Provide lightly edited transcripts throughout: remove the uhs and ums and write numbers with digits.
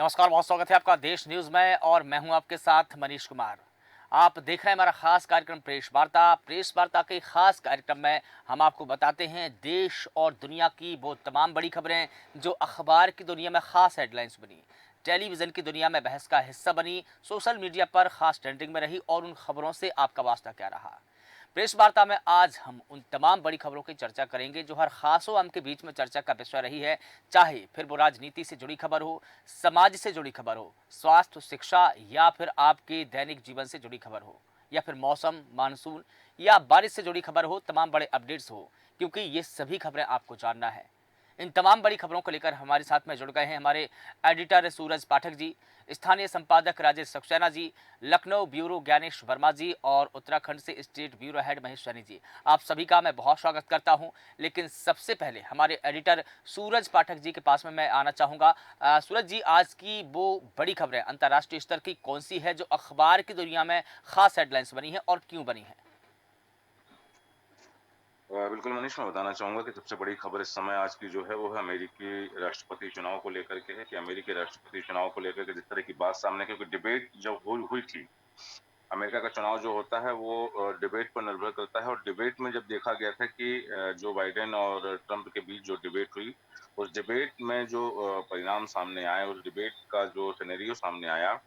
नमस्कार, बहुत स्वागत है आपका देश न्यूज़ में और मैं हूं आपके साथ मनीष कुमार। आप देख रहे हैं हमारा खास कार्यक्रम प्रेस वार्ता। प्रेस वार्ता के खास कार्यक्रम में हम आपको बताते हैं देश और दुनिया की वो तमाम बड़ी खबरें जो अखबार की दुनिया में खास हेडलाइंस बनी, टेलीविज़न की दुनिया में बहस का हिस्सा बनी, सोशल मीडिया पर खास ट्रेंडिंग में रही और उन खबरों से आपका वास्ता क्या रहा। प्रेस वार्ता में आज हम उन तमाम बड़ी खबरों की चर्चा करेंगे जो हर खास आम के बीच में चर्चा का विषय रही है, चाहे फिर वो राजनीति से जुड़ी खबर हो, समाज से जुड़ी खबर हो, स्वास्थ्य, शिक्षा या फिर आपके दैनिक जीवन से जुड़ी खबर हो, या फिर मौसम, मानसून या बारिश से जुड़ी खबर हो, तमाम बड़े अपडेट्स हो, क्योंकि ये सभी खबरें आपको जानना है। इन तमाम बड़ी खबरों को लेकर हमारे साथ में जुड़ गए हैं हमारे एडिटर सूरज पाठक जी, स्थानीय संपादक राजेश सक्सेना जी, लखनऊ ब्यूरो ज्ञानेश वर्मा जी और उत्तराखंड से state bureau head Mahesh Saini ji. आप सभी का मैं बहुत स्वागत करता हूं। लेकिन सबसे पहले हमारे एडिटर सूरज पाठक जी के पास में मैं आना चाहूँगा। सूरज जी, आज की वो बड़ी खबरें अंतर्राष्ट्रीय स्तर की कौन सी है जो अखबार की दुनिया में खास हेडलाइंस बनी है और क्यों बनी है? बिल्कुल मनीष, मैं बताना चाहूँगा कि सबसे बड़ी खबर इस समय आज की जो है वो है अमेरिकी राष्ट्रपति चुनाव को लेकर के है कि अमेरिकी राष्ट्रपति चुनाव को लेकर के जिस तरह की बात सामने, क्योंकि डिबेट जब हुई थी। अमेरिका का चुनाव जो होता है वो डिबेट पर निर्भर करता है, और डिबेट में जब देखा गया था कि जो बाइडेन और ट्रंप के बीच जो डिबेट हुई, उस डिबेट में जो परिणाम सामने आए, उस डिबेट का जो सिनेरियो सामने आया,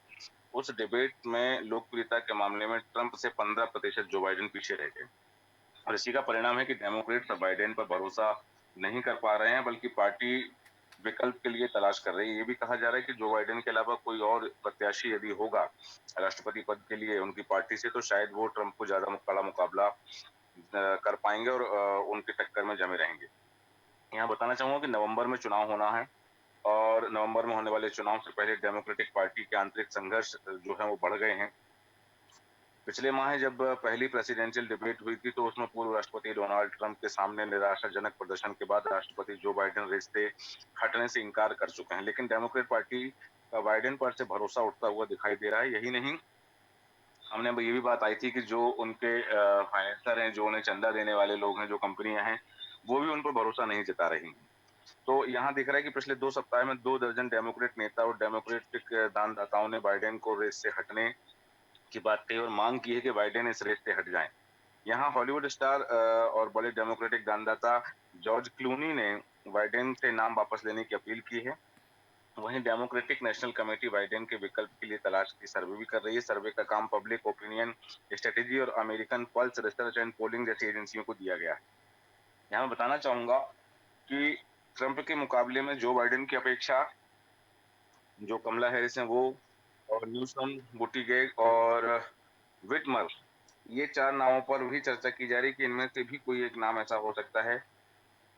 उस डिबेट में लोकप्रियता के मामले में ट्रंप से 15% जो बाइडेन पीछे रह गए। और इसी का परिणाम है कि डेमोक्रेट्स बाइडेन पर भरोसा नहीं कर पा रहे हैं, बल्कि पार्टी विकल्प के लिए तलाश कर रही है। ये भी कहा जा रहा है कि जो बाइडेन के अलावा कोई और प्रत्याशी यदि होगा राष्ट्रपति पद के लिए उनकी पार्टी से, तो शायद वो ट्रंप को ज्यादा कड़ा मुकाबला कर पाएंगे और उनकी टक्कर में जमे रहेंगे। यहाँ बताना चाहूंगा कि नवंबर में चुनाव होना है, और नवंबर में होने वाले चुनाव से पहले डेमोक्रेटिक पार्टी के आंतरिक संघर्ष जो है वो बढ़ गए हैं। पिछले माह जब पहली प्रेसिडेंशियल डिबेट हुई थी, तो उसमें पूर्व राष्ट्रपति डोनाल्ड ट्रंप के सामने निराशाजनक प्रदर्शन के बाद राष्ट्रपति जो बाइडेन रेस से हटने से इनकार कर चुके हैं। लेकिन डेमोक्रेट पार्टी का बाइडेन पर से भरोसा उठता हुआ दिखाई दे रहा है। यही नहीं, हमने ये भी बात आई थी कि जो उनके फाइनेंसर हैं, जो उन्हें चंदा देने वाले लोग हैं, जो कंपनियां हैं, वो भी उन पर भरोसा नहीं जता रही हैं। तो यहाँ दिख रहा है कि पिछले 2 सप्ताह में 2 दर्जन डेमोक्रेट नेता और डेमोक्रेटिक दानदाताओं ने बाइडेन को रेस से हटने की बात कही और मांग की है कि बाइडेन इस रेस से हट जाएं। यहाँ हॉलीवुड स्टार और बड़े डेमोक्रेटिक दानदाता जॉर्ज क्लूनी ने बाइडेन से नाम वापस लेने की अपील की है। वहीं डेमोक्रेटिक नेशनल कमेटी बाइडेन के विकल्प के लिए तलाश की सर्वे भी कर रही है। सर्वे का काम पब्लिक ओपिनियन स्ट्रेटेजी और American pulse research and polling जैसी एजेंसियों को दिया गया है। यहाँ मैं बताना चाहूंगा कि ट्रंप के मुकाबले में जो बाइडेन की अपेक्षा जो कमला हैरिस हैं वो, और न्यूसम, बुटीजेग और विटमर, ये 4 नामों पर भी चर्चा की जा रही है कि इनमें से भी कोई एक नाम ऐसा हो सकता है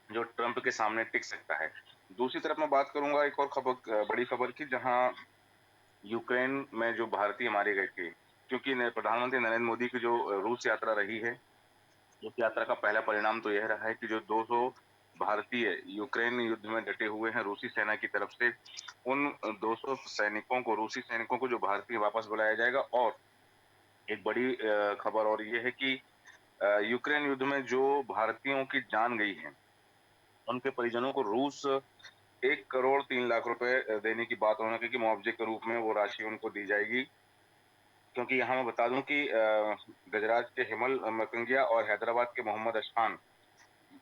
जो ट्रंप के सामने टिक सकता है। दूसरी तरफ मैं बात करूंगा एक और खबर, बड़ी खबर की, जहां यूक्रेन में जो भारतीय मारे गए थे, क्योंकि प्रधानमंत्री नरेंद्र मोदी की जो रूस यात्रा रही है, उस यात्रा का पहला परिणाम तो यह रहा है कि जो 200 भारतीय यूक्रेन युद्ध में डटे हुए हैं रूसी सेना की तरफ से, उन 200 सैनिकों को, रूसी सैनिकों को जो भारतीय वापस बुलाया जाएगा। और एक बड़ी खबर और ये है कि यूक्रेन युद्ध में जो भारतीयों की जान गई है, उनके परिजनों को रूस 1 करोड़ 3 लाख रुपए देने की बात उन्होंने कही कि मुआवजे के रूप में वो राशि उनको दी जाएगी। क्योंकि यहाँ मैं बता दूं कि गुजरात के हिमल मकंगिया और हैदराबाद के मोहम्मद अशखान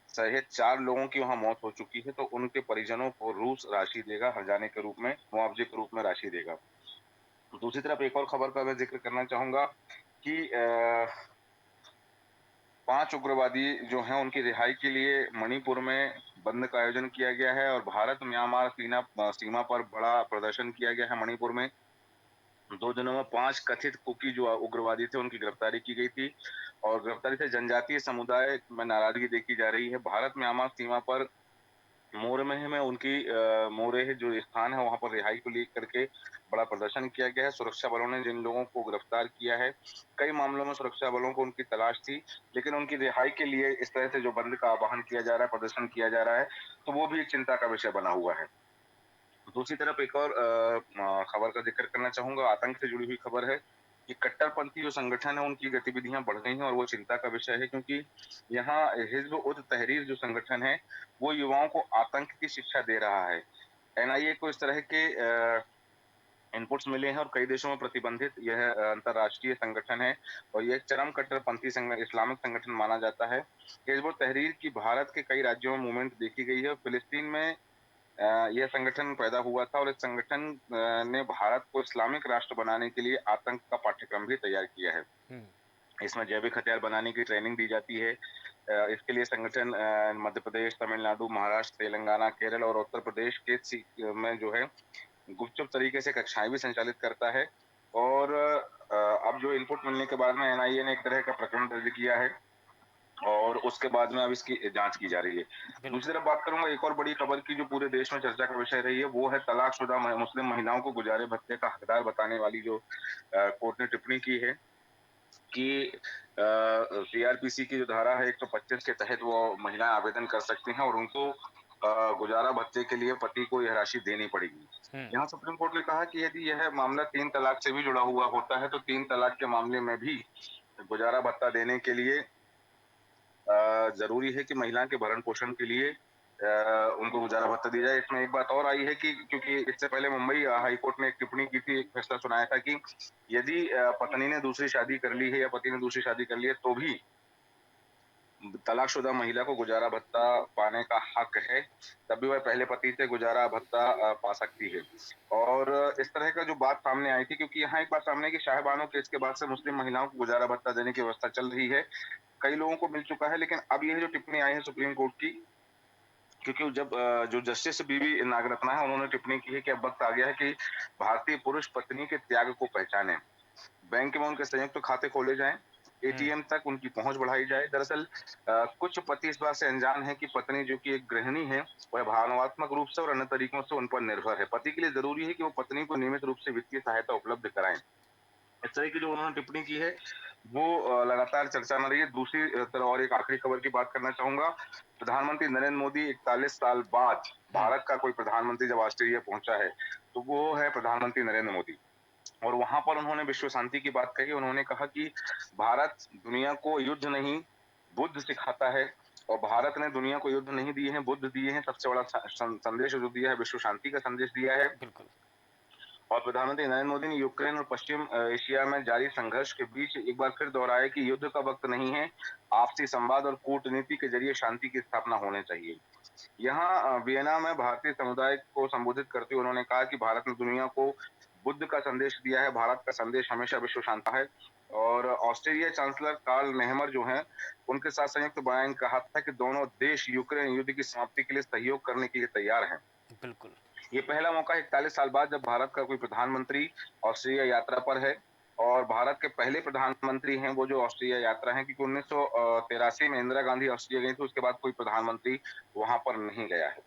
सहित 4 लोगों की वहां मौत हो चुकी है, तो उनके परिजनों को रूस राशि देगा, हर्जाने के रूप में, मुआवजे के रूप में राशि देगा। दूसरी तरफ एक और खबर का मैं जिक्र करना चाहूंगा कि 5 उग्रवादी जो हैं उनकी रिहाई के लिए मणिपुर में बंद का आयोजन किया गया है, और भारत म्यांमार सीमा पर बड़ा प्रदर्शन किया गया है। मणिपुर में 2 दिनों में 5 कथित कुकी जो उग्रवादी थे उनकी गिरफ्तारी की गई थी, और गिरफ्तारी से जनजातीय समुदाय में नाराजगी देखी जा रही है। भारत म्यांमार सीमा पर मोरमेह में उनकी मोरेह जो स्थान है वहां पर रिहाई को लेकर के बड़ा प्रदर्शन किया गया है। सुरक्षा बलों ने जिन लोगों को गिरफ्तार किया है, कई मामलों में सुरक्षा बलों को उनकी तलाश थी, लेकिन उनकी रिहाई के लिए इस तरह से जो बंद का आह्वान किया जा रहा है, प्रदर्शन किया जा रहा है, तो वो भी एक चिंता का विषय बना हुआ है। दूसरी तरफ एक और खबर का जिक्र करना चाहूंगा, आतंक से जुड़ी हुई खबर है कि कट्टरपंथी जो संगठन है उनकी गतिविधियां बढ़ गई हैं, और वो चिंता का विषय है, क्योंकि यहाँ हिजब उत तहरीर जो संगठन है वो युवाओं को आतंक की शिक्षा दे रहा है। एनआईए को इस तरह के इनपुट्स मिले हैं और कई देशों में प्रतिबंधित यह अंतर्राष्ट्रीय संगठन है और यह एक चरम कट्टरपंथी इस्लामिक संगठन माना जाता है। हिजबुल तहरीर की भारत के कई राज्यों में मूवमेंट देखी गई है और फिलिस्तीन में यह संगठन पैदा हुआ था और इस संगठन ने भारत को इस्लामिक राष्ट्र बनाने के लिए आतंक का पाठ्यक्रम भी तैयार किया है। हम्म। इसमें जैविक हथियार बनाने की ट्रेनिंग दी जाती है। इसके लिए संगठन मध्य प्रदेश, तमिलनाडु, महाराष्ट्र, तेलंगाना, केरल और उत्तर प्रदेश के में जो है गुपचुप तरीके से कक्षाएं भी संचालित करता है और अब जो इनपुट मिलने के बाद में एनआईए ने एक तरह का प्रकरण दर्ज किया है और उसके बाद में अब इसकी जांच की जा रही है। बिल्कुल। दूसरी तरफ बात करूंगा एक और बड़ी खबर की जो पूरे देश में चर्चा का विषय रही है, वो है तलाकशुदा मुस्लिम महिलाओं को गुजारे भत्ते का हकदार बताने वाली जो कोर्ट ने टिप्पणी की है कि सीआरपीसी की जो धारा है 125 के तहत वो महिलाएं आवेदन कर सकती हैं और उनको गुजारा भत्ते के लिए पति को यह राशि देनी पड़ेगी। हम्म। यहाँ सुप्रीम कोर्ट ने कहा कि यदि यह मामला 3 तलाक से भी जुड़ा हुआ होता है तो 3 तलाक के मामले में भी गुजारा भत्ता देने के लिए जरूरी है कि महिला के भरण पोषण के लिए उनको गुजारा भत्ता दिया जाए। इसमें एक बात और आई है कि क्योंकि इससे पहले मुंबई हाई कोर्ट ने एक टिप्पणी की थी, एक फैसला सुनाया था कि यदि पत्नी ने दूसरी शादी कर ली है या पति ने दूसरी शादी कर ली है तो भी तलाकशुदा महिला को गुजारा भत्ता पाने का हक है, तब भी वह पहले पति से गुजारा भत्ता पा सकती है। और इस तरह का जो बात सामने आई थी, क्योंकि यहाँ एक बात सामने आई कि शाहबानो केस के बाद से मुस्लिम महिलाओं को गुजारा भत्ता देने की व्यवस्था चल रही है। कई लोगों को मिल चुका है, लेकिन अब यह जो टिप्पणी आई है सुप्रीम कोर्ट की, क्योंकि जब जो जस्टिस बीवी नागरत्ना है उन्होंने टिप्पणी की है कि अब वक्त आ गया है कि भारतीय पुरुष पत्नी के त्याग को पहचाने, बैंक में उनके संयुक्त खाते खोले जाएं, हम्म। एटीएम तक उनकी पहुंच बढ़ाई जाए। दरअसल कुछ पति इस बात से अनजान है कि पत्नी जो कि एक गृहिणी है, वह भावनात्मक रूप से और अन्य तरीकों से उन पर निर्भर है। पति के लिए जरूरी है कि वो पत्नी को नियमित रूप से वित्तीय सहायता उपलब्ध कराएं। इस तरह की जो उन्होंने टिप्पणी की है वो लगातार चर्चा में रही है। दूसरी तरफ और एक आखिरी खबर की बात करना चाहूंगा। प्रधानमंत्री नरेंद्र मोदी 41 साल बाद हम्म। भारत का कोई प्रधानमंत्री जब ऑस्ट्रेलिया पहुंचा है तो वो है प्रधानमंत्री नरेंद्र मोदी और वहां पर उन्होंने विश्व शांति की बात कही। उन्होंने कहा कि भारत दुनिया को युद्ध नहीं बुद्ध सिखाता है और भारत ने दुनिया को युद्ध नहीं दिए हैं, बुद्ध दिए हैं। सबसे बड़ा संदेश जो दिया है विश्व शांति का संदेश दिया है। बिल्कुल। और प्रधानमंत्री नरेंद्र मोदी ने यूक्रेन और पश्चिम एशिया में जारी संघर्ष के बीच एक बार फिर दोहराया कि युद्ध का वक्त नहीं है, आपसी संवाद और कूटनीति के जरिए शांति की स्थापना होनी चाहिए। यहाँ वियना में भारतीय समुदाय को संबोधित करते हुए उन्होंने कहा कि भारत ने दुनिया को बुद्ध का संदेश दिया है, भारत का संदेश हमेशा विश्व शांति है। और ऑस्ट्रेलिया चांसलर कार्ल नेहमर जो हैं, उनके साथ संयुक्त बयान में कहा था कि दोनों देश यूक्रेन युद्ध की समाप्ति के लिए सहयोग करने के लिए तैयार हैं। बिल्कुल। ये पहला मौका है 41 साल बाद जब भारत का कोई प्रधानमंत्री ऑस्ट्रेलिया यात्रा पर है और भारत के पहले प्रधानमंत्री हैं वो जो ऑस्ट्रेलिया यात्रा है, क्योंकि 1983 में इंदिरा गांधी ऑस्ट्रेलिया गई थी, उसके बाद कोई प्रधानमंत्री वहां पर नहीं गया है।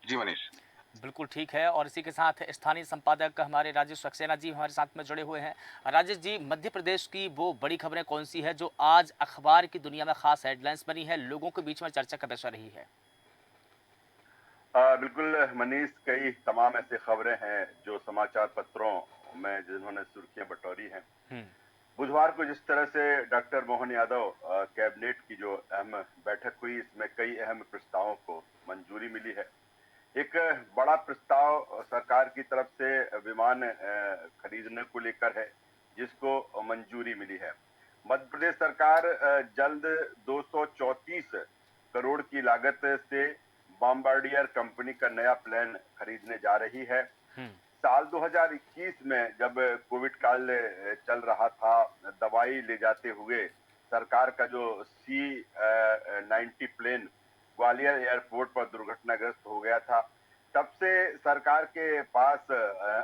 जी मनीष। बिल्कुल ठीक है। और इसी के साथ स्थानीय संपादक हमारे राजेश सक्सेना जी हमारे साथ में जुड़े हुए हैं। राजेश जी, मध्य प्रदेश की वो बड़ी खबरें कौन सी है जो आज अखबार की दुनिया में खास हेडलाइंस बनी है, लोगों के बीच में चर्चा का विषय रही है? बिल्कुल मनीष, कई तमाम ऐसे खबरें हैं जो समाचार पत्रों में जिन्होंने सुर्खियां बटोरी हैं। हम्म। बुधवार को जिस तरह से डॉक्टर मोहन यादव कैबिनेट की जो अहम बैठक हुई, इसमें कई अहम प्रस्तावों को मंजूरी मिली है। एक बड़ा प्रस्ताव सरकार की तरफ से विमान खरीदने को लेकर है, जिसको मंजूरी मिली है। मध्य प्रदेश सरकार जल्द 234 करोड़ की लागत से बॉम्बार्डियर कंपनी का नया प्लेन खरीदने जा रही है। हम्म। साल 2021 में जब कोविड काल चल रहा था, दवाई ले जाते हुए सरकार का जो C-90 प्लेन ग्वालियर एयरपोर्ट पर दुर्घटनाग्रस्त हो गया था, तब से सरकार के पास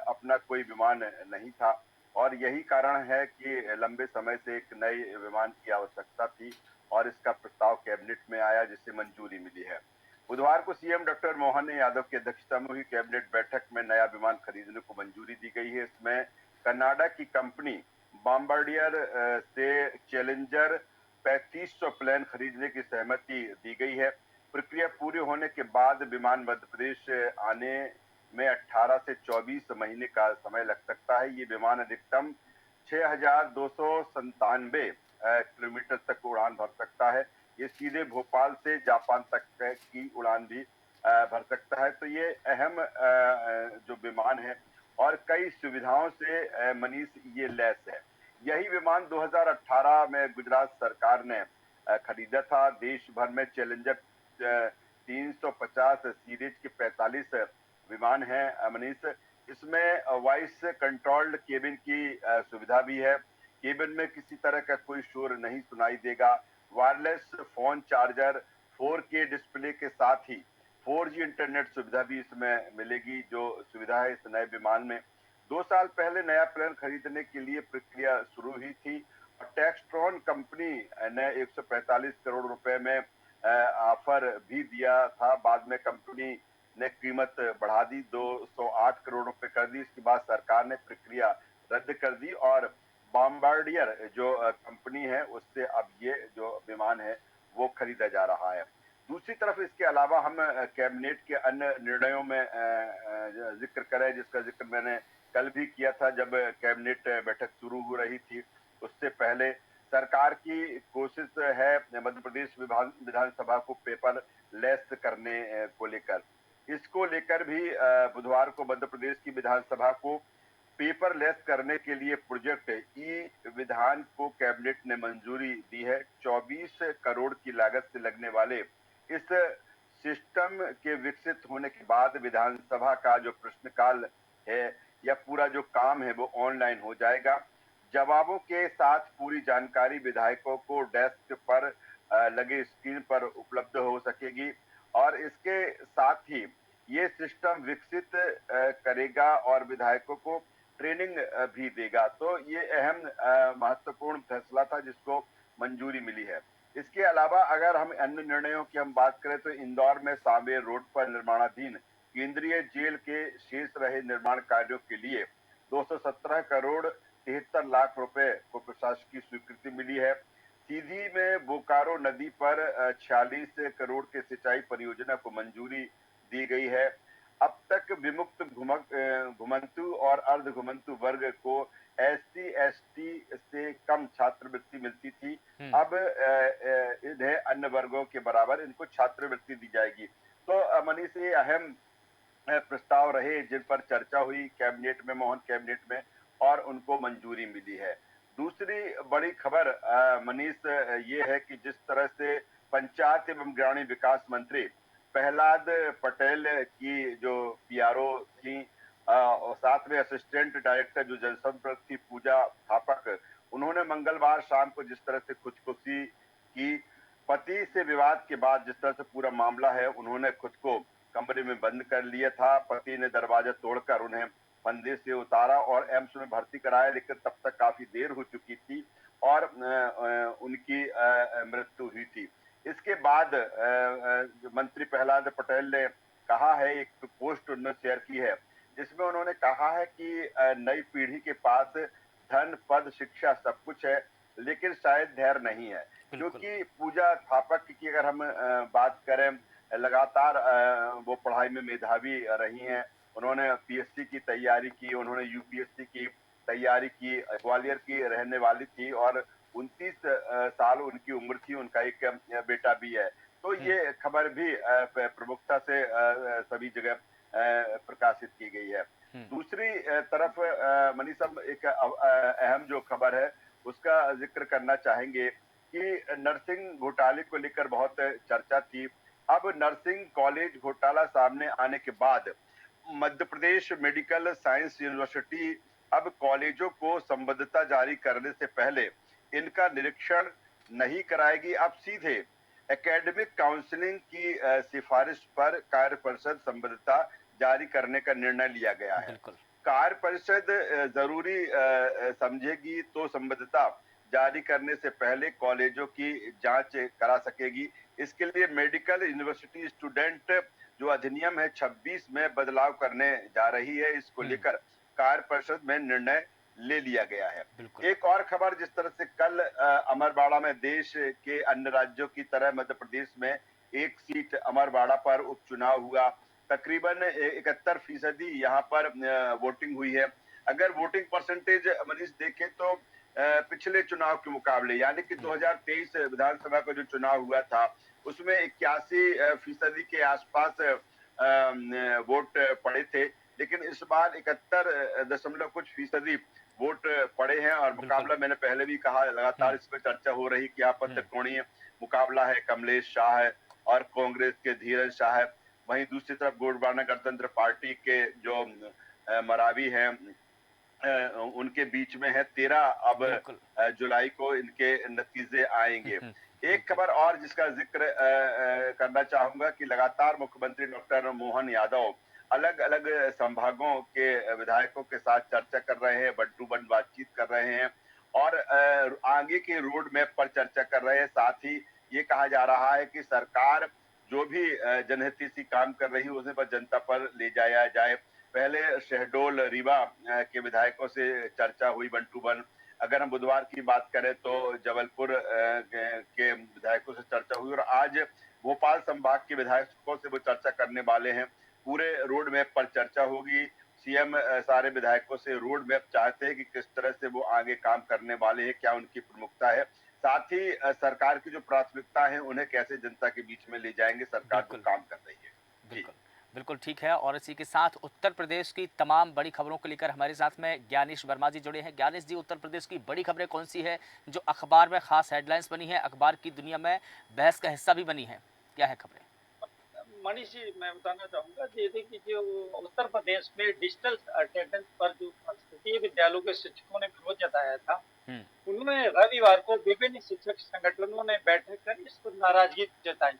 अपना कोई विमान नहीं था और यही कारण है कि लंबे समय से एक नए विमान की आवश्यकता थी और इसका प्रस्ताव कैबिनेट में आया, जिसे मंजूरी मिली है। बुधवार को सीएम डॉक्टर मोहन यादव की अध्यक्षता में हुई कैबिनेट बैठक में नया विमान खरीदने को मंजूरी दी गई है। इसमें कनाडा की कंपनी बॉम्बार्डियर से चैलेंजर 3500 प्लेन खरीदने की सहमति दी गई है। प्रक्रिया पूरी होने के बाद विमान मध्य प्रदेश आने में 18 से 24 महीने का समय लग सकता है। ये विमान अधिकतम 6297 किलोमीटर तक उड़ान भर सकता है। ये सीधे भोपाल से जापान तक की उड़ान भी भर सकता है। तो ये अहम जो विमान है और कई सुविधाओं से मनीष ये लैस है। यही विमान 2018 में गुजरात सरकार ने खरीदा था। देश भर में चैलेंजर 350 सीरीज के 45 विमान हैं मनीष। इसमें वॉइस कंट्रोल्ड केबिन की सुविधा भी है। केबिन में किसी तरह का कोई शोर नहीं सुनाई देगा। Wireless phone charger, 4K display के साथ ही 4G इंटरनेट सुविधा भी इसमें मिलेगी, जो सुविधा है इस नए विमान में। 2 साल पहले नया प्लेन खरीदने के लिए प्रक्रिया शुरू हुई थी और टैक्सट्रॉन कंपनी ने 145 करोड़ रुपए में ऑफर भी दिया था। बाद में कंपनी ने कीमत बढ़ा दी, 208 करोड़ रुपए कर दी। इसके बाद सरकार ने प्रक्रिया रद्द कर दी और बॉम्बार्डियर जो कंपनी है उससे अब ये जो विमान है वो खरीदा जा रहा है। दूसरी तरफ इसके अलावा हम कैबिनेट के अन्य निर्णयों में जिक्र करें, जिसका जिक्र मैंने कल भी किया था जब कैबिनेट बैठक शुरू हो रही थी। उससे पहले सरकार की कोशिश है मध्य प्रदेश विधानसभा को पेपर लेस करने को लेकर। इसको लेकर भी बुधवार को मध्य प्रदेश की विधानसभा को पेपरलेस करने के लिए प्रोजेक्ट ई विधान को कैबिनेट ने मंजूरी दी है। 24 करोड़ की लागत से लगने वाले इस सिस्टम के विकसित होने के बाद विधानसभा का जो प्रश्नकाल है या पूरा जो काम है वो ऑनलाइन हो जाएगा। जवाबों के साथ पूरी जानकारी विधायकों को डेस्क पर लगे स्क्रीन पर उपलब्ध हो सकेगी और इसके साथ ही ये सिस्टम विकसित करेगा और विधायकों को ट्रेनिंग भी देगा। तो ये अहम महत्वपूर्ण फैसला था जिसको मंजूरी मिली है। इसके अलावा अगर हम अन्य निर्णयों की हम बात करें तो इंदौर में सांवेर रोड पर निर्माणाधीन केंद्रीय जेल के शेष रहे निर्माण कार्यों के लिए 217 करोड़ 73 लाख रुपए को प्रशासकीय स्वीकृति मिली है। सीधी में बोकारो नदी पर 46 करोड़ के सिंचाई परियोजना को मंजूरी दी गई है। अब तक विमुक्त घुमंतु और अर्ध घुमंतु वर्ग को SC/ST से कम छात्रवृत्ति मिलती थी। अब इन्हें अन्य वर्गों के बराबर इनको छात्रवृत्ति दी जाएगी। तो मनीष ये अहम प्रस्ताव रहे जिन पर चर्चा हुई कैबिनेट में, मोहन कैबिनेट में, और उनको मंजूरी मिली है। दूसरी बड़ी खबर मनीष ये है कि जिस तरह से पंचायत एवं ग्रामीण विकास मंत्री प्रहलाद पटेल की जो PRO थी और साथ में असिस्टेंट डायरेक्टर जो जनसंपर्क थी पूजा थापक, उन्होंने मंगलवार शाम को जिस तरह से खुदकुशी की, पति से विवाद के बाद जिस तरह से पूरा मामला है, उन्होंने खुद को कमरे में बंद कर लिया था। पति ने दरवाजा तोड़कर उन्हें फंदे से उतारा और एम्स में भर्ती कराया, लेकिन तब तक काफी देर हो चुकी थी और उनकी मृत्यु हुई थी। इसके बाद मंत्री प्रहलाद पटेल ने कहा है, एक पोस्ट उन्होंने शेयर की है जिसमें उन्होंने कहा है कि नई पीढ़ी के पास धन, पद, शिक्षा सब कुछ है लेकिन शायद धैर्य नहीं है। क्योंकि पूजा थापक की अगर हम बात करें, लगातार वो पढ़ाई में मेधावी रही हैं। उन्होंने PSC की तैयारी की, उन्होंने UPSC की तैयारी की, ग्वालियर की रहने वाली थी और 29 साल उनकी उम्र थी। उनका एक बेटा भी है। तो ये खबर भी प्रमुखता से सभी जगह प्रकाशित की गई है। दूसरी तरफ मनीष साहब एक अहम जो खबर है उसका जिक्र करना चाहेंगे कि नर्सिंग घोटाले को लेकर बहुत चर्चा थी। अब नर्सिंग कॉलेज घोटाला सामने आने के बाद Madhya Pradesh medical science university अब कॉलेजों को संबद्धता जारी करने से पहले इनका निरीक्षण नहीं कराएगी। अब सीधे एकेडमिक काउंसलिंग की सिफारिश पर कार्य परिषद संबद्धता जारी करने का निर्णय लिया गया है। कार्य परिषद जरूरी समझेगी तो संबद्धता जारी करने से पहले कॉलेजों की जांच करा सकेगी। इसके लिए मेडिकल यूनिवर्सिटी स्टूडेंट जो अधिनियम है 26 में बदलाव करने जा रही है। इसको लेकर कार्य परिषद में निर्णय ले लिया गया है। एक और खबर, जिस तरह से कल अमरवाड़ा में देश के अन्य राज्यों की तरह मध्य प्रदेश में एक सीट अमरवाड़ा पर उपचुनाव हुआ। तकरीबन 71% यहाँ पर वोटिंग हुई है। अगर वोटिंग परसेंटेज मनीष देखें तो पिछले चुनाव के मुकाबले, यानी कि 2023 विधानसभा का जो चुनाव हुआ था उसमें 81% के आसपास वोट पड़े थे, लेकिन इस बार 71 दशमलव कुछ फीसदी वोट पड़े हैं और मुकाबला मैंने पहले भी कहा लगातार इस पर चर्चा हो रही कि आपस त्रिकोणीय मुकाबला है। कमलेश शाह है और कांग्रेस के धीरज शाह है, वहीं दूसरी तरफ गोंडवाना गणतंत्र पार्टी के जो मरावी हैं उनके बीच में है। 13 अब जुलाई को इनके नतीजे आएंगे। एक खबर और जिसका जिक्र करना चाहूंगा कि लगातार मुख्यमंत्री डॉक्टर मोहन यादव अलग अलग संभागों के विधायकों के साथ चर्चा कर रहे हैं, बंटू बंट बातचीत कर रहे हैं और आगे के रोड मैप पर चर्चा कर रहे हैं। साथ ही ये कहा जा रहा है कि सरकार जो भी जनहितैषी काम कर रही है उसे पर जनता पर ले जाया जाए। पहले शहडोल रीवा के विधायकों से चर्चा हुई बंटू बन। अगर हम बुधवार की बात करें तो जबलपुर के विधायकों से चर्चा हुई और आज भोपाल संभाग के विधायकों से वो चर्चा करने वाले हैं। पूरे रोड मैप पर चर्चा होगी। सीएम सारे विधायकों से रोड मैप चाहते हैं कि किस तरह से वो आगे काम करने वाले हैं, क्या उनकी प्रमुखता है, साथ ही सरकार की जो प्राथमिकता है उन्हें कैसे जनता के बीच में ले जाएंगे। सरकार जो काम कर रही है। बिल्कुल बिल्कुल ठीक है। और इसी के साथ उत्तर प्रदेश की तमाम बड़ी खबरों को लेकर हमारे साथ में ज्ञानेश वर्मा जी जुड़े हैं। ज्ञानेश जी, उत्तर प्रदेश की बड़ी खबरें कौन सी है जो अखबार में खास हेडलाइंस बनी है, अखबार की दुनिया में बहस का हिस्सा भी बनी है, क्या है खबरें? मनीष जी, मैं बताना चाहूंगा जैसे कि जो उत्तर प्रदेश में डिजिटल अटेंडेंस पर जो संस्कृतीय विद्यालयों के शिक्षकों ने विरोध जताया था, उन्होंने रविवार को विभिन्न शिक्षक संगठनों ने बैठक कर इस पर नाराजगी जताई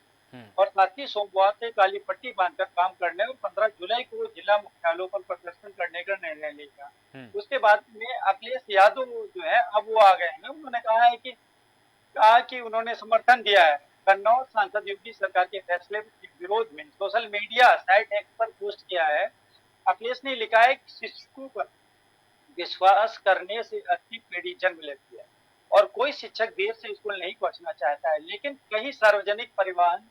और साथ ही सोमवार से काली पट्टी बांधकर काम करने और 15 जुलाई को जिला मुख्यालयों पर प्रदर्शन करने का निर्णय लिया। उसके बाद में अखिलेश यादव जो है अब वो आ गए हैं। उन्होंने कहा कि उन्होंने समर्थन दिया है। कन्नौज सांसद योगी सरकार के फैसले के विरोध में सोशल मीडिया साइट एक्स पर पोस्ट किया है। अखिलेश ने लिखा है कि शिक्षकों पर विश्वास करने से अच्छी पीढ़ी जन्म लेती है और कोई शिक्षक देर से स्कूल नहीं पहुंचना चाहता है, लेकिन कहीं सार्वजनिक परिवहन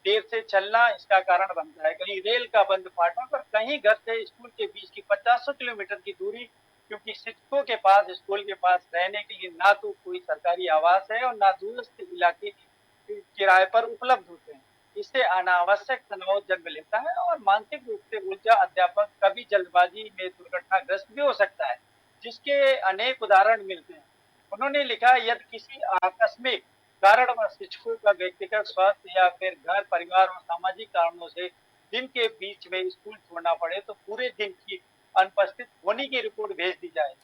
देर से चलना इसका कारण बनता है। कहीं रेल का बंद फाटक और कहीं घर से स्कूल के बीच की 500 किलोमीटर की दूरी, क्योंकि शिक्षकों के पास स्कूल के पास रहने के लिए ना तो कोई सरकारी आवास है और ना दूरस्थ इलाके किराए पर उपलब्ध होते हैं। इससे अनावश्यक तनाव जन्म लेता है और मानसिक रूप से उलझा अध्यापक कभी जल्दबाजी में दुर्घटनाग्रस्त भी हो सकता है, जिसके अनेक उदाहरण मिलते हैं। उन्होंने लिखा, यदि किसी आकस्मिक कारण शिक्षकों का व्यक्तिगत स्वास्थ्य या फिर घर परिवार और सामाजिक कारणों से दिन के बीच में स्कूल छोड़ना पड़े तो पूरे दिन की अनुपस्थित होने की रिपोर्ट भेज दी जाए।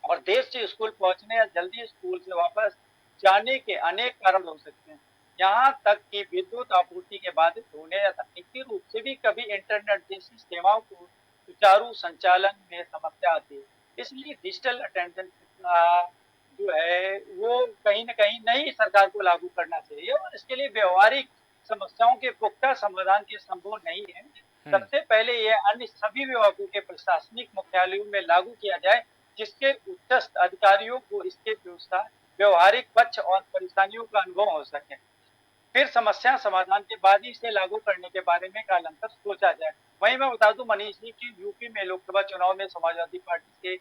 और देर से स्कूल पहुंचने या जल्दी स्कूल से वापस जाने के अनेक कारण हो सकते हैं, यहाँ तक कि विद्युत आपूर्ति के बाधित होने या तकनीकी रूप से भी कभी इंटरनेट जैसी सेवाओं को सुचारू संचालन में समस्या आती है। इसलिए डिजिटल अटेंडेंस जो है वो कहीं न कहीं नई सरकार को लागू करना चाहिए और इसके लिए व्यवहारिक समस्याओं के पुख्ता समाधान के संभव नहीं है। सबसे पहले यह अन्य सभी विभागों के प्रशासनिक मुख्यालयों में लागू किया जाए, जिसके उच्चस्थ अधिकारियों को इसके व्यवहारिक पक्ष और परेशानियों का अनुभव हो सके। फिर समस्या समाधान के बाद ही इसे लागू करने के बारे में कालांतर सोचा जाए। वहीं मैं बता दूं मनीष जी कि यूपी में लोकसभा चुनाव में समाजवादी पार्टी से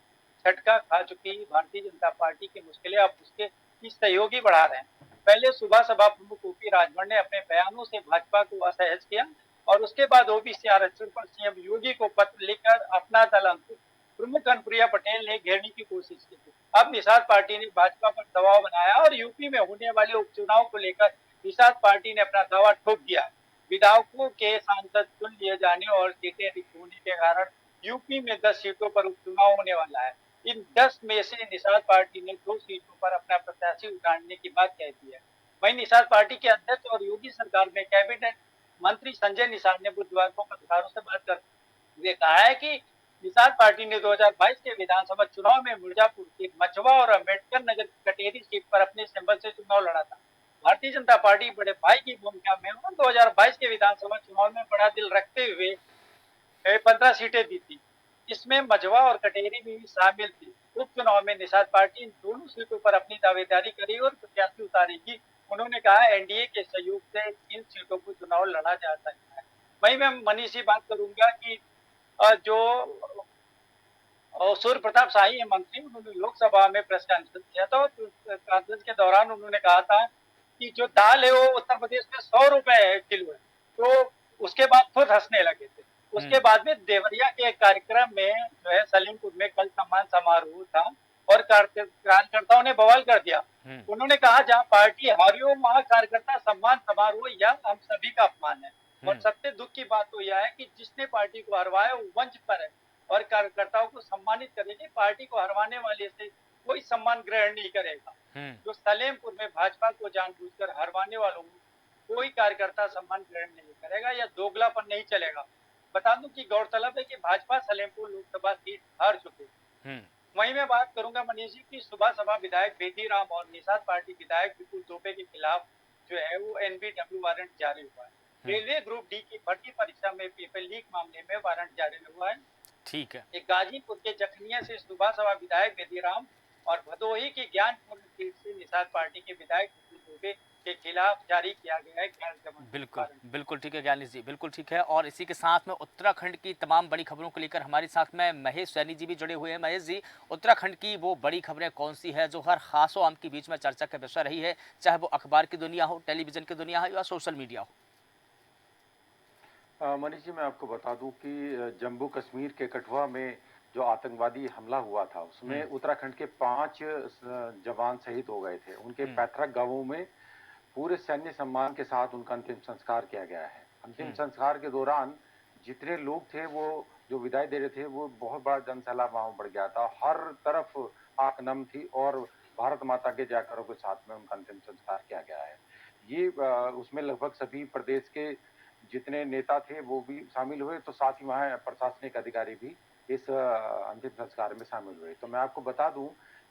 झटका खा चुकी भारतीय जनता पार्टी की मुश्किलें अब उसके सहयोगी बढ़ा रहे हैं। पहले सुबह सभा प्रमुख ओपी राजभर ने अपने बयानों से भाजपा को असहज किया और उसके बाद ओबीसी आरक्षण पर सीएम योगी को पत्र लिखकर अपना दल प्रमुख अनुप्रिया पटेल ने घेरने की कोशिश की थी। अब निषाद पार्टी ने भाजपा पर दबाव बनाया और यूपी में होने वाले उपचुनाव को लेकर निषाद पार्टी ने अपना दावा ठोक दिया। विधायकों के सांसद चुन लिए जाने और सीटें रिक्त होने के कारण यूपी में 10 सीटों पर उपचुनाव होने वाला है। इन 10 में से निषाद पार्टी ने 2 सीटों पर अपना प्रत्याशी उतारने की बात कह दी है। वहीं निषाद पार्टी के अध्यक्ष और योगी सरकार में कैबिनेट मंत्री संजय निषाद ने बुधवार को पत्रकारों से बात करते हुए कहा है कि निषाद पार्टी ने 2022 के विधानसभा चुनाव में मिर्जापुर के मछुआ और अम्बेडकर नगर कटेरी सीट पर अपने सिंबल से चुनाव लड़ा था। भारतीय जनता पार्टी बड़े भाई की भूमिका में 2022 के विधानसभा चुनाव में बड़ा दिल रखते हुए 15 सीटें दी थी। इसमें मझवा और कटेरी भी शामिल थी। उपचुनाव में निषाद पार्टी इन दोनों सीटों पर अपनी दावेदारी करेगी और प्रत्याशी उतारेगी। उन्होंने कहा, एनडीए के सहयोग से इन सीटों पर चुनाव लड़ा जा सकता है। वहीं मैं मनीष जी बात करूंगा कि जो सूर्य प्रताप शाही है मंत्री, उन्होंने लोकसभा में प्रेस कॉन्फ्रेंस किया था और कॉन्फ्रेंस के दौरान उन्होंने कहा था कि जो दाल है वो उत्तर प्रदेश में 100 रुपए किलो है, तो उसके बाद खुद हंसने लगे थे। उसके बाद में देवरिया के एक कार्यक्रम में जो है सलीमपुर में कल सम्मान समारोह था और कार्यकर्ताओं ने बवाल कर दिया। उन्होंने कहा जहां पार्टी हारी हो वहां कार्यकर्ता सम्मान समारोह यह हम सभी का अपमान है। और सबसे दुख की बात तो यह है कि जिसने पार्टी को हरवाया वो मंच पर है और कार्यकर्ताओं को सम्मानित करेगी। पार्टी को हरवाने वाले से कोई सम्मान ग्रहण नहीं करेगा। जो सलेमपुर में भाजपा को जानबूझकर हरवाने वालों को कोई कार्यकर्ता सम्मान ग्रहण नहीं करेगा या दोगलापन नहीं चलेगा। बता दूं कि गौरतलब है कि भाजपा सलेमपुर लोकसभा सीट हार चुकी है। वहीं मैं बात करूंगा मनीष जी की सुबह सभा विधायक बेदीराम और निषाद पार्टी विधायक विपुल दुबे के खिलाफ जो है वो NBW वारंट जारी हुआ है। रेलवे ग्रुप डी की भर्ती परीक्षा में पेपर लीक मामले में वारंट जारी हुआ है। ठीक है। एक गाजीपुर के जखनिया से सुबह सभा विधायक बेदीराम और भदोही की ज्ञानपुर सीट से निषाद पार्टी के विधायक विपुल दुबे के खिलाफ जारी किया गया है गैर जमानती बिल्कुल वारंट। बिल्कुल ठीक है ज्ञानी जी, बिल्कुल ठीक है। और इसी के साथ में उत्तराखंड की तमाम बड़ी खबरों को लेकर हमारे साथ में महेश सैनी जी भी जुड़े हुए हैं। महेश जी, उत्तराखंड की वो बड़ी खबरें कौन सी है जो हर खास आम के बीच में चर्चा का विषय रही है, चाहे वो अखबार की दुनिया हो, टेलीविजन की दुनिया हो या सोशल मीडिया हो? मनीष जी, मैं आपको बता दूं कि जम्मू कश्मीर के कठुआ में जो आतंकवादी हमला हुआ था उसमें उत्तराखंड के 5 जवान शहीद हो गए थे। उनके पैतृक गांवों में पूरे सैन्य सम्मान के साथ उनका अंतिम संस्कार किया गया है। अंतिम संस्कार के दौरान जितने लोग थे वो जो विदाई दे रहे थे वो बहुत बड़ा जनसैलाब वहां बढ़ गया था। हर तरफ आंख नम थी और भारत माता के जयकारों के साथ में उनका अंतिम संस्कार किया गया है। ये उसमें लगभग सभी प्रदेश के जितने नेता थे वो भी शामिल हुए, तो साथ ही वहाँ प्रशासनिक अधिकारी भी इस अंतिम संस्कार में शामिल हुए। तो मैं आपको बता दूं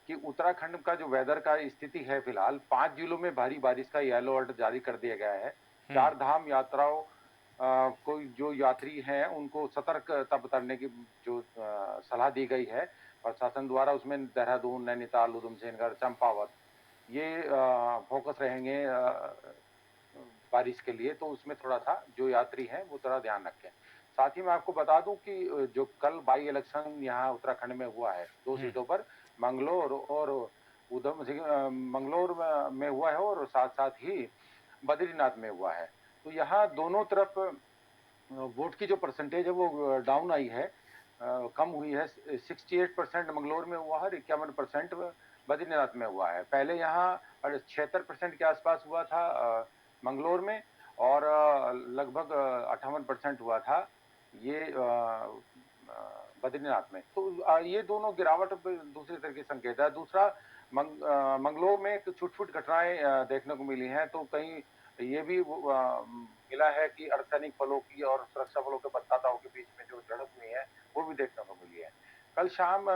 कि उत्तराखंड का जो वेदर का स्थिति है फिलहाल 5 जिलों में भारी बारिश का येलो अलर्ट जारी कर दिया गया है। 4 धाम यात्राओं को जो यात्री हैं उनको सतर्कता बरतने की जो सलाह दी गई है प्रशासन द्वारा, उसमें देहरादून, नैनीताल, उधमसिंहगढ़, चंपावत ये फोकस रहेंगे बारिश के लिए। तो उसमें थोड़ा सा जो यात्री हैं वो थोड़ा ध्यान रखें। साथ ही मैं आपको बता दूं कि जो कल बाई इलेक्शन यहाँ उत्तराखंड में हुआ है 2 सीटों पर, मंगलोर और उधम सिंह मंगलोर में हुआ है और साथ साथ ही बद्रीनाथ में हुआ है। तो यहाँ दोनों तरफ वोट की जो परसेंटेज है वो डाउन आई है, कम हुई है। 68% मंगलोर में हुआ है, 51% बद्रीनाथ में हुआ है। पहले यहाँ 76% के आसपास हुआ था मंगलोर में और लगभग 58% हुआ था ये बद्रीनाथ में। तो ये दोनों गिरावट दूसरे तरह के संकेत है। दूसरा, मंगलोर में छुट-फुट घटनाएं देखने को मिली हैं, तो कहीं ये भी मिला है कि अर्धसैनिक बलों की और सुरक्षा बलों के मतदाताओं के बीच में जो झड़प हुई है वो भी देखने को मिली है। कल शाम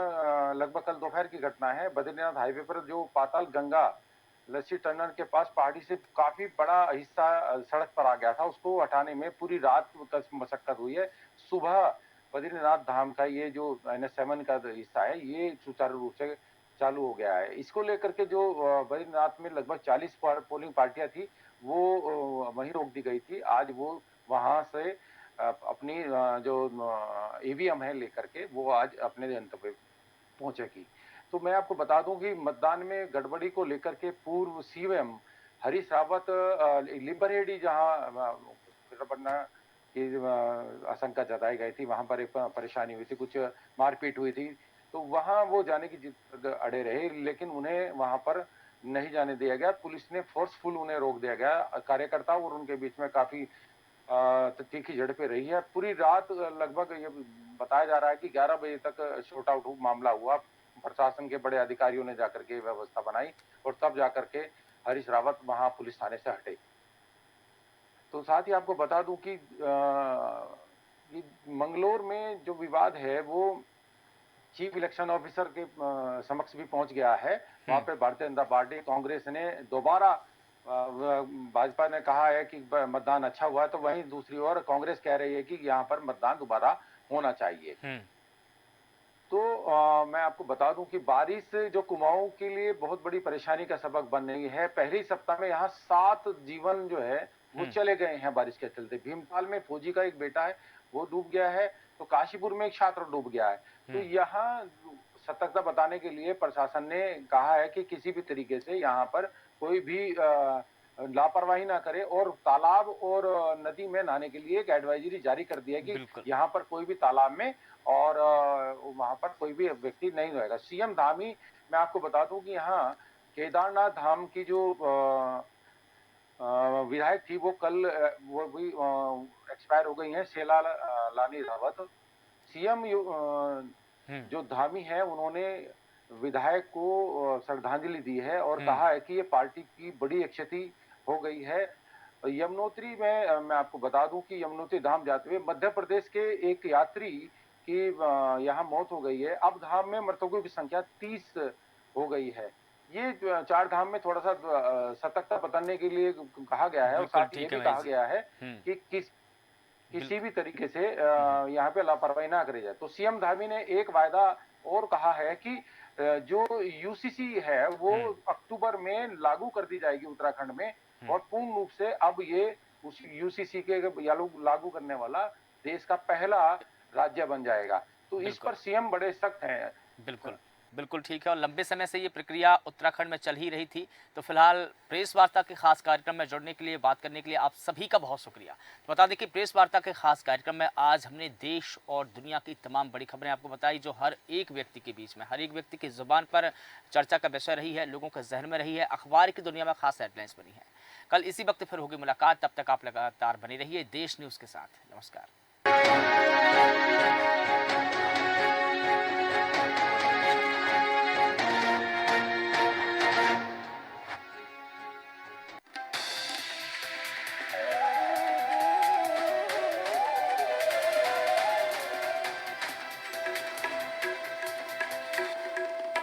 लगभग कल दोपहर की घटना है, बद्रीनाथ हाईवे पर जो पाताल गंगा लस्सी टनल के पास पहाड़ी से काफी बड़ा हिस्सा सड़क पर आ गया था, उसको हटाने में पूरी रात मशक्कत हुई है। सुबह बद्रीनाथ धाम का ये जो NH7 का हिस्सा है ये सुचारू रूप से चालू हो गया है। इसको लेकर के जो बद्रीनाथ में लगभग 40 पोलिंग पार्टियां थी वो वहीं रोक दी गई थी। आज वो वहां से अपनी जो EVM है लेकर के वो आज अपने गंतव्य पहुंचेगी। तो मैं आपको बता दूं कि मतदान में गड़बड़ी को लेकर के पूर्व CM हरीश रावत लिबरेडी जहां बनना की आशंका जताई गई थी, वहां पर एक परेशानी हुई थी, कुछ मारपीट हुई थी, तो वहां वो जाने की जिद अड़े रहे, लेकिन उन्हें वहां पर नहीं जाने दिया गया। पुलिस ने फोर्सफुल उन्हें रोक दिया गया। कार्यकर्ताओं और उनके बीच में काफी तीखी झड़पें रही है। पूरी रात लगभग ये बताया जा रहा है कि 11 बजे तक शूट आउट मामला हुआ। प्रशासन के बड़े अधिकारियों ने जाकर के व्यवस्था बनाई और तब जाकर के हरीश रावत वहां पुलिस थाने से हटे। तो साथ ही आपको बता दूं कि मंगलोर में जो विवाद है वो चीफ इलेक्शन ऑफिसर के समक्ष भी पहुंच गया है। वहां पे भारतीय जनता पार्टी कांग्रेस ने दोबारा भाजपा ने कहा है कि मतदान अच्छा हुआ है, तो वहीं दूसरी ओर कांग्रेस कह रही है कि यहाँ पर मतदान दोबारा होना चाहिए। तो मैं आपको बता दूं कि बारिश जो कुमाऊं के लिए बहुत बड़ी परेशानी का सबक बन रही है। पहले सप्ताह में यहाँ 7 जीवन जो है वो चले गए हैं बारिश के चलते। भीमताल में फौजी का एक बेटा है वो डूब गया है, तो काशीपुर में एक छात्र डूब गया है। तो यहाँ सतर्कता बताने के लिए प्रशासन ने कहा है कि किसी भी तरीके से यहाँ पर कोई भी लापरवाही ना करे और तालाब और नदी में नहाने के लिए एक एडवाइजरी जारी कर दिया है कि बिल्कुल। यहाँ पर कोई भी तालाब में और वहां पर कोई भी व्यक्ति नहीं रहेगा। सीएम धामी, मैं आपको बता दूं कि यहाँ केदारनाथ धाम की जो विधायक थी वो कल वो भी एक्सपायर हो गई हैं, शेला लानी रावत। सीएम जो धामी है उन्होंने विधायक को श्रद्धांजलि दी है और कहा है कि ये पार्टी की बड़ी एक क्षति हो गई है। यमुनोत्री में मैं आपको बता दूं कि यमुनोत्री धाम जाते हुए मध्य प्रदेश के एक यात्री की यहाँ मौत हो गई है। अब धाम में मृतकों की संख्या 30 हो गई है। ये चार धाम में थोड़ा सा सतर्कता बरतने के लिए कहा गया है और साथ ही ये भी कहा गया है कि किसी भी तरीके से यहाँ पे लापरवाही ना करी जाए। तो सीएम धामी ने एक वायदा और कहा है कि जो यूसीसी है वो अक्टूबर में लागू कर दी जाएगी उत्तराखंड में और पूर्ण रूप से अब ये उस यूसीसी के लागू करने वाला देश का पहला राज्य बन जाएगा। तो इस पर सीएम बड़े सख्त हैं। बिल्कुल बिल्कुल ठीक है, और लंबे समय से ये प्रक्रिया उत्तराखंड में चल ही रही थी। तो फिलहाल प्रेस वार्ता के खास कार्यक्रम में जुड़ने के लिए, बात करने के लिए आप सभी का बहुत शुक्रिया। तो बता दें कि प्रेस वार्ता के खास कार्यक्रम में आज हमने देश और दुनिया की तमाम बड़ी खबरें आपको बताई, जो हर एक व्यक्ति के बीच में, हर एक व्यक्ति की जुबान पर चर्चा का विषय रही है, लोगों के जहन में रही है, अखबार की दुनिया में खास हेडलाइंस बनी है। कल इसी वक्त फिर होगी मुलाकात, तब तक आप लगातार बने रहिए देश न्यूज़ के साथ। नमस्कार।